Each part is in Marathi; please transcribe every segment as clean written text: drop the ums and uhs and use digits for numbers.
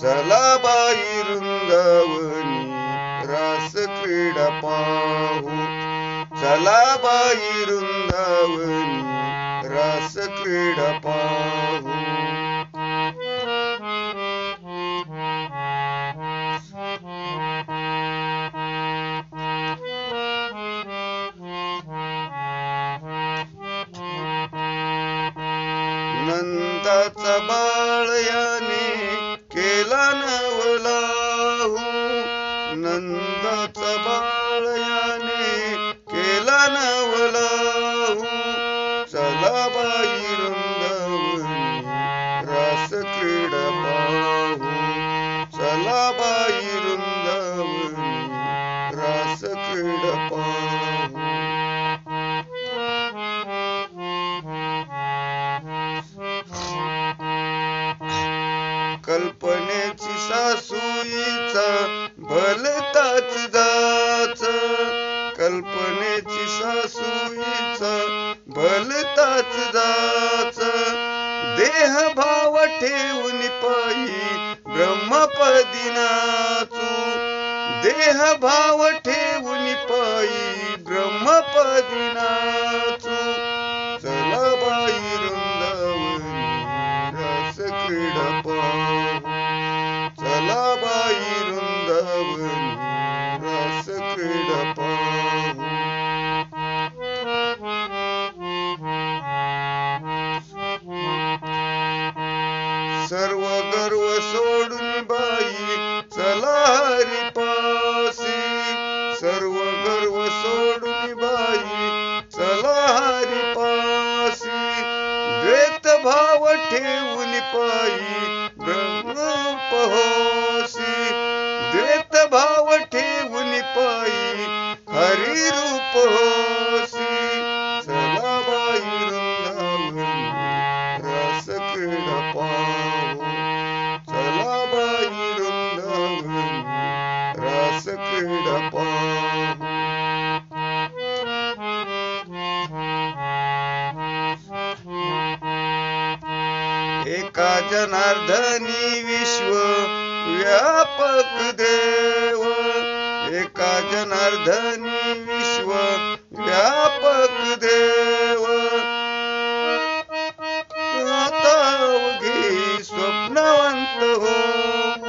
चला बाई वृंदावनी रास क्रीडा पाहू. चला बाई वृंदावनी रास क्रीडा पाहू. नंदाचा बाळ याने केला नवलाहू. नंदाचा बाळ याने केला नवलाहू. चला बाई वृंदावनी रास क्रीडा पाहू. चला बाई वृंदावनी रास क्रीडा पाहू. कल्पनेची सासूईचा भलताच जाच. कल्पनेची सासूईचा भलताच जाच. देह भाव ठेवून पायी ब्रह्मपदी नाचू. देह भाव ठेवून पायी ब्रह्मपदी नाचू. चला बाई वृंदावनी रास क्रीडा पाहू. चला बाई वृंदावनी रास क्रीडा पाहू. सर्व गर्व सोडून बाई चला हरिपासी. सर्व गर्व सोडून बाई चला हरिपासी. द्वैत भाव ठेवून पायी ब्रह्मरूप होसी. द्वैत भाव ठेवून पायी हरिरूप होसी. चला बाई वृंदावनी रास क्रीडा पाहू. चला बाई वृंदावनी रास क्रीडा पाहू. एका जनार्दनी विश्व व्यापक देव. एका जनार्दनी विश्व व्यापक देव. आता अवघे स्वप्नवंत होऊ.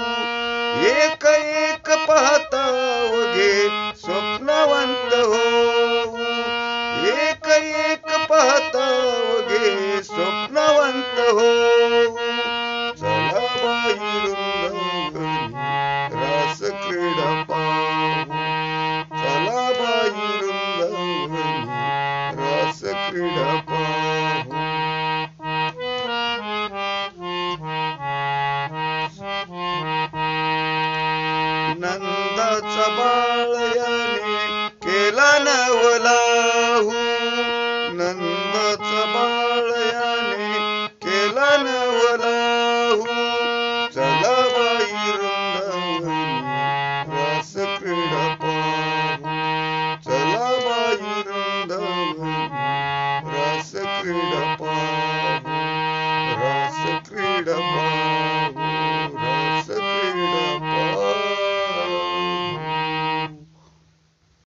एक एक पाहता अवघे स्वप्नवंत होऊ. एक एक पाहता अवघे स्वप्नवंत होऊ. चला बाई वृंदावनी रास क्रीडा पाहू. चला बाई वृंदावनी रास क्रीडा पाहू. नंदाचा बाळ याने केला नवलाहू. नंदाचा